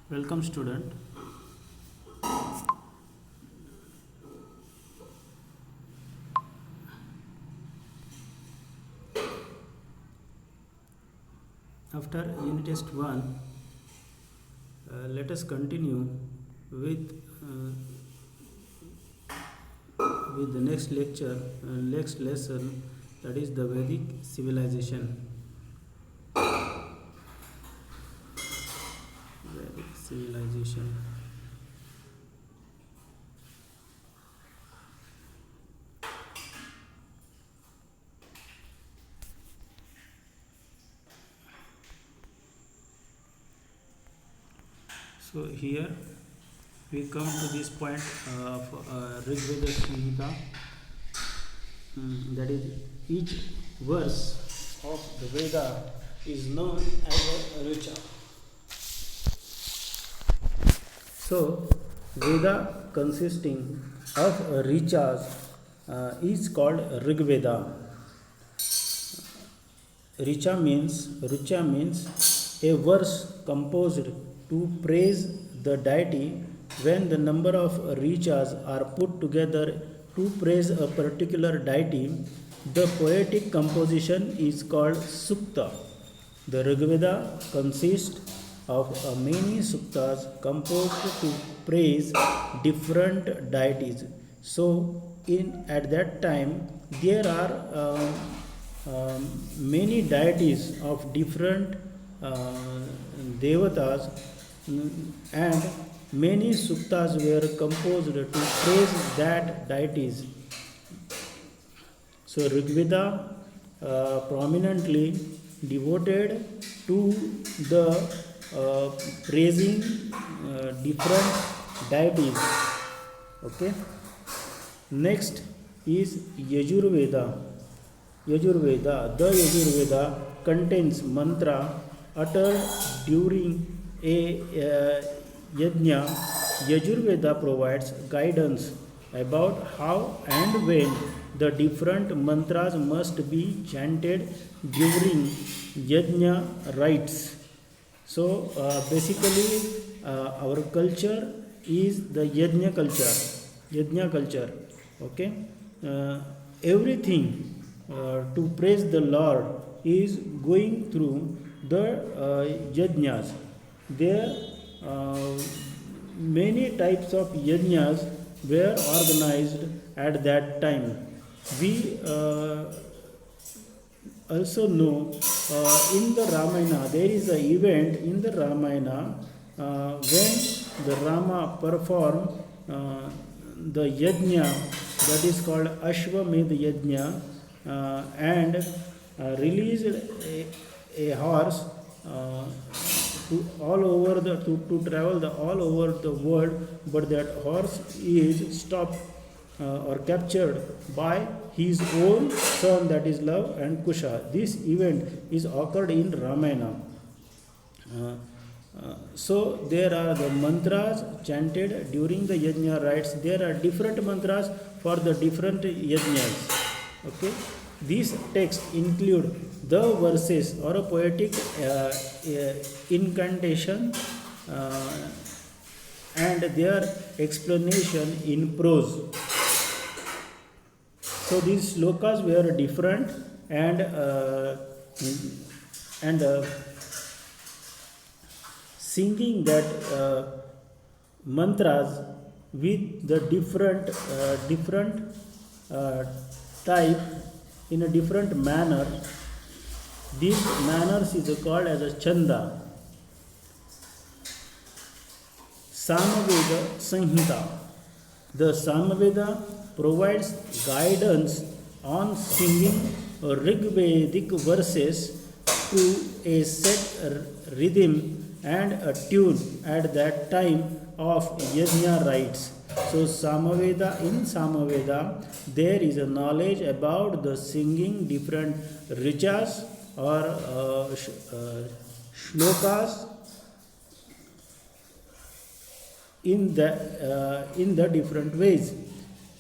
Welcome student. After unit test 1, let us continue with with the next lecture, next lesson, that is the Vedic civilization. Vedic civilization. So here we come to this point of Rig Veda Samhita. That is, each verse of the Veda is known as a Richa. So, Veda consisting of Richas is called Rig Veda. Richa means a verse composed to praise the deity. When the number of Richas are put together to praise a particular deity, the poetic composition is called Sukta. The Rig Veda consists of many suktas composed to praise different deities. So, at that time there are many deities of different devatas, and many suktas were composed to praise that deities. So Rig Veda prominently devoted to the praising different deities. Okay. Next is Yajurveda. The Yajurveda contains mantra uttered during a yajna. Yajurveda provides guidance about how and when the different mantras must be chanted during yajna rites. So basically our culture is the yajna culture. Okay. Everything to praise the Lord is going through the yajnas. There many types of yajnas were organized at that time. We also know in the Ramayana, there is an event in the Ramayana when the Rama performed the yajna, that is called Ashwamedh yajna, and released a horse to travel all over the world, but that horse is stopped or captured by his own son, that is Love and Kusha. This event is occurred in Ramayana. So there are the mantras chanted during the yajna rites. There are different mantras for the different yajnas. Okay. These texts include the verses or a poetic incantation and their explanation in prose. So these slokas were different and singing that mantras with the different type in a different manner. These manners is called as a chanda. Samaveda Sanhita. The Samaveda provides guidance on singing Rigvedic verses to a set rhythm and a tune at that time of yajna rites. So in Samaveda there is a knowledge about the singing different richas or shlokas in the different ways.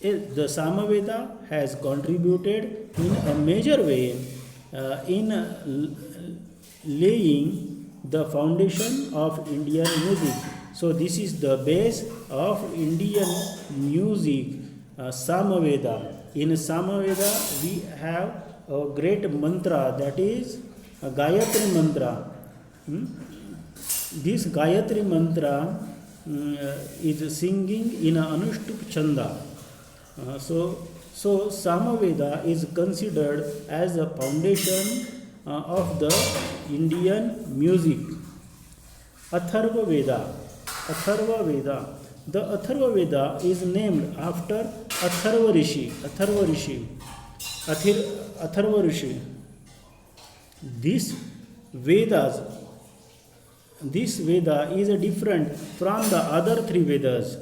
The Samaveda has contributed in a major way in laying the foundation of Indian music. So this is the base of Indian music, Samaveda. In Samaveda, we have a great mantra, that is a Gayatri mantra. This Gayatri mantra is singing in a Anushtup Chanda. So Samaveda is considered as a foundation of the Indian music. Atharva Veda. Atharva Veda. The Atharva Veda is named after Atharva Rishi. Atharva Rishi. This Veda is different from the other three Vedas.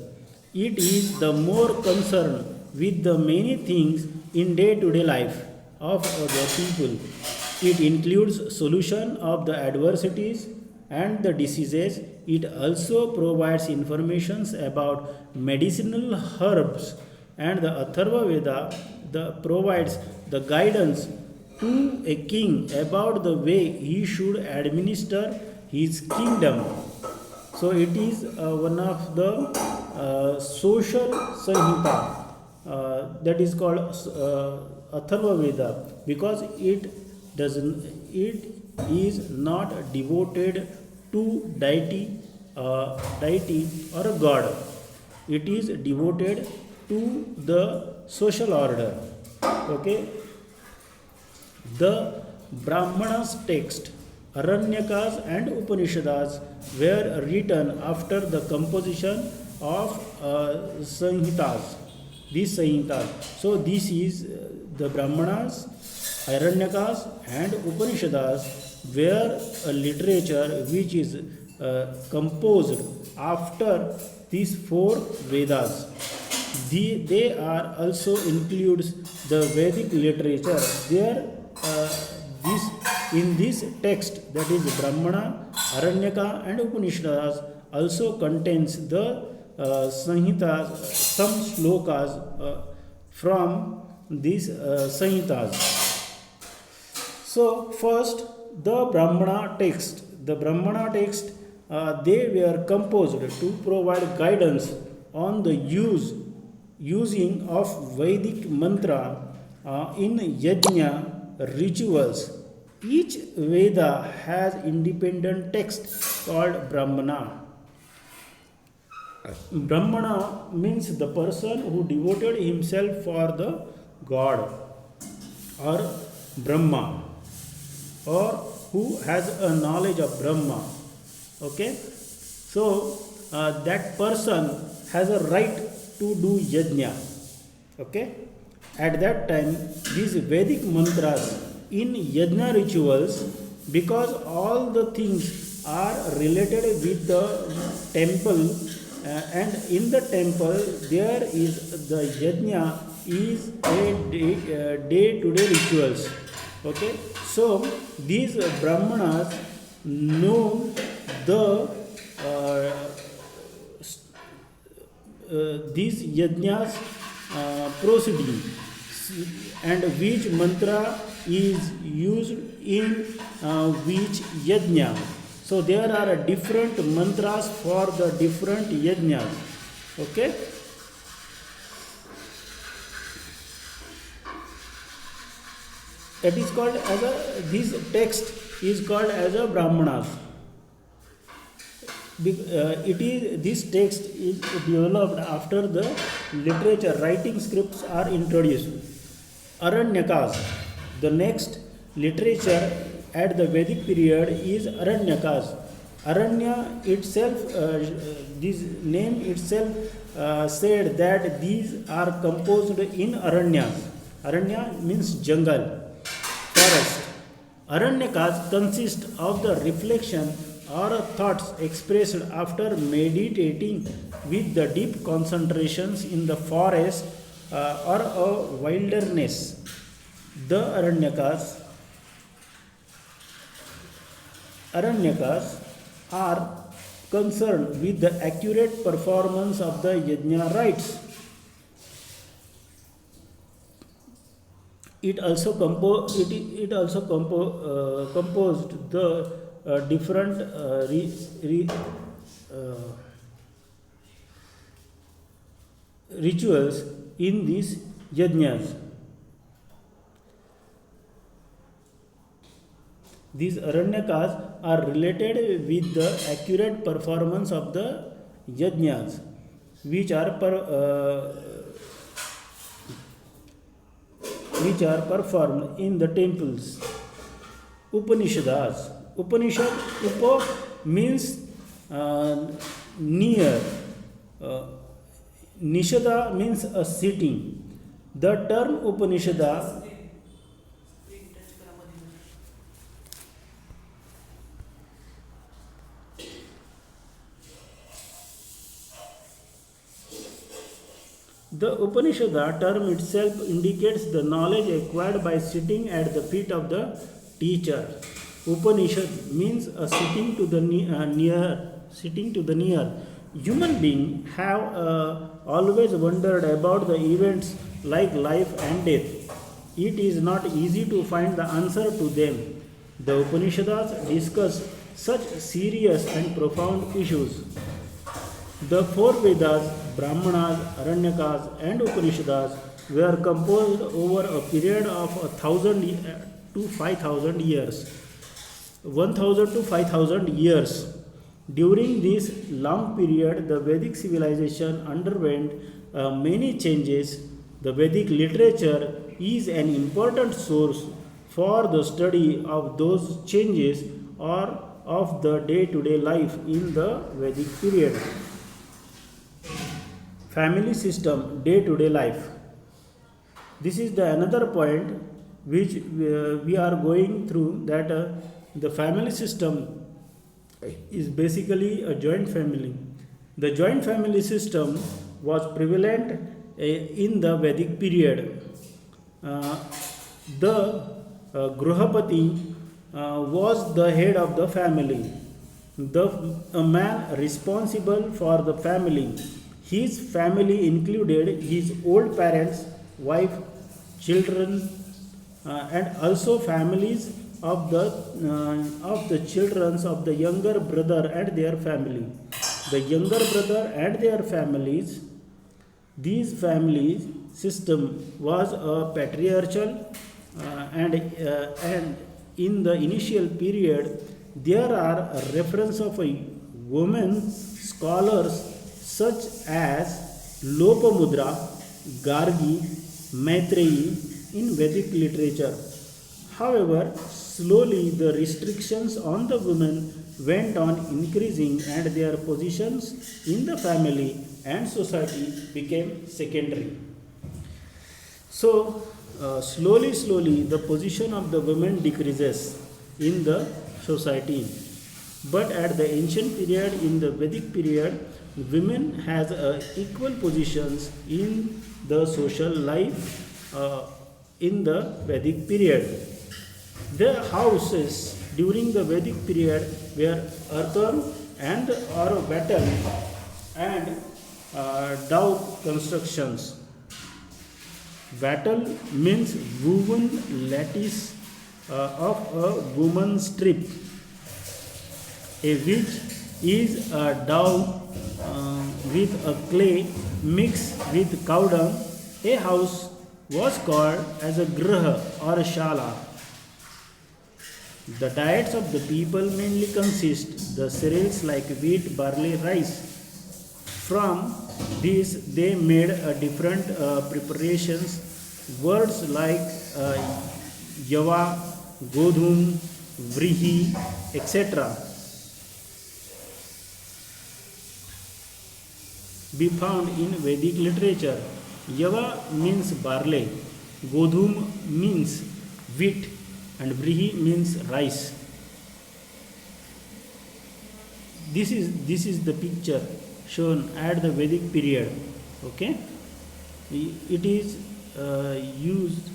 It is the more concerned with the many things in day-to-day life of the people. It includes solution of the adversities and the diseases. It also provides information about medicinal herbs, and the Atharva Veda provides the guidance to a king about the way he should administer his kingdom. So it is one of the social Samhita that is called Atharva Veda, because it is not devoted to deity or a god. It is devoted to the social order. Okay. The Brahmanas text, Aranyakas and Upanishads were written after the composition of Samhitas. These Samhitas. So this is the Brahmanas, Aranyakas and Upanishads were a literature which is composed after these four Vedas. They are also includes the Vedic literature. In this text, that is Brahmana, Aranyaka and Upanishads, also contains the Samhitas, some slokas from these Samhitas. So first, the Brahmana text. The Brahmana text, they were composed to provide guidance on the using of Vedic mantra in yajna rituals. Each Veda has independent text called Brahmana. Brahmana means the person who devoted himself for the God, or Brahma, or who has a knowledge of Brahma. Okay, so that person has a right to do yajna. Okay, at that time these Vedic mantras in yajna rituals, because all the things are related with the temple, and in the temple there is the yajna is a day-to-day rituals. Okay, so these Brahmanas know the these yajnas proceeding, and which mantra is used in which yajna. So there are different mantras for the different yajnas. Okay. It is called as this text is called as a Brahmanas. This text is developed after the literature writing scripts are introduced. Aranyakas, the next literature at the Vedic period is Aranyakas. Aranya itself, this name itself said that these are composed in Aranyas. Aranya means jungle, forest. Aranyakas consist of the reflection or thoughts expressed after meditating with the deep concentrations in the forest or a wilderness. The Aranyakas are concerned with the accurate performance of the yajna rites. It also composed the different rituals in these yajnas. These aranyakas are related with the accurate performance of the yajnas, which are performed in the temples. Upanishads. Upanishad, upa means near. Nishada means a sitting. The term Upanishada term itself indicates the knowledge acquired by sitting at the feet of the teacher. Upanishad means a sitting to the near. Human beings have always wondered about the events like life and death. It is not easy to find the answer to them. The Upanishads discuss such serious and profound issues. The four Vedas, Brahmanas, Aranyakas, and Upanishads were composed over a period of 1,000 to 5,000 years. 1,000 to 5,000 years. During this long period, the Vedic civilization underwent many changes. The Vedic literature is an important source for the study of those changes or of the day-to-day life in the Vedic period. Family system, day-to-day life. This is the another point which we are going through, that the family system is basically a joint family. The joint family system was prevalent in the Vedic period. The Gruhapati was the head of the family, a man responsible for the family. His family included his old parents, wife, children, and also families of the children of the younger brother and their family. The younger brother and their families. This family system was a patriarchal, and in the initial period there are references of women scholars such as Lopamudra, Gargi, Maitreyi in Vedic literature. However, slowly the restrictions on the women went on increasing and their positions in the family and society became secondary. So, slowly the position of the women decreases in the society. But at the ancient period, in the Vedic period, women has equal positions in the social life in the Vedic period. The houses during the Vedic period were earthen and or wattle and dove constructions. Wattle means woven lattice of a woman's strip, which is a dough with a clay mixed with cow dung. A house was called as a griha or a shala. The diets of the people mainly consist the cereals like wheat, barley, rice. From these they made different preparations. Words like yava, godhum, vrihi, etc. be found in Vedic literature. Yava means barley, godhum means wheat, and vrihi means rice. This is the picture shown at the Vedic period. Okay, it is used.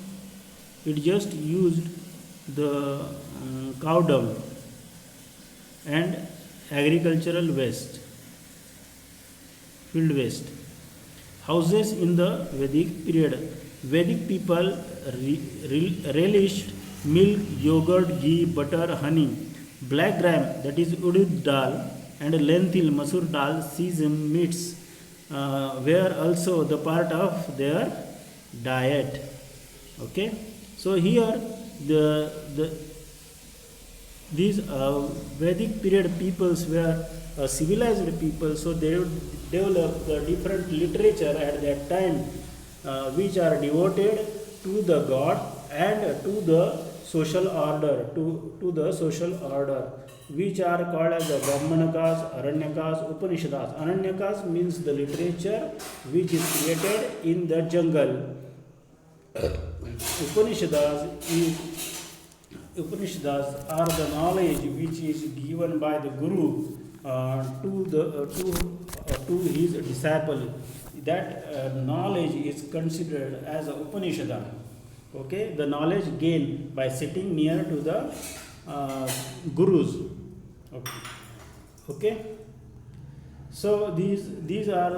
It just used the cow dung and agricultural waste, field waste. Houses in the Vedic period. Vedic people relished milk, yogurt, ghee, butter, honey. black gram, that is urud dal, and lentil masur dal, sesame meats were also the part of their diet. Okay, so here the these Vedic period peoples were civilized people, so they would develop the different literature at that time which are devoted to the god and to the social order, to the social order, which are called as the Brahmanakas, Aranyakas, Upanishads. Aranyakas means the literature which is created in the jungle. Upanishads are the knowledge which is given by the Guru to his disciple. That knowledge is considered as a Upanishad. Okay, the knowledge gained by sitting near to the gurus. Okay. So these are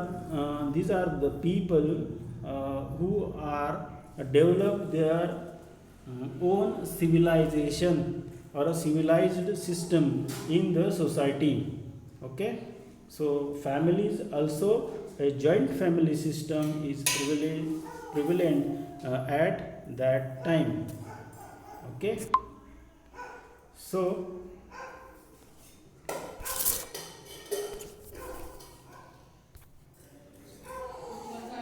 the people who are developed their own civilization or a civilized system in the society. Okay, so families also, a joint family system is prevalent at that time. Okay, so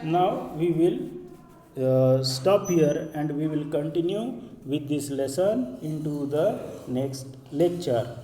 now we will stop here and we will continue with this lesson into the next lecture.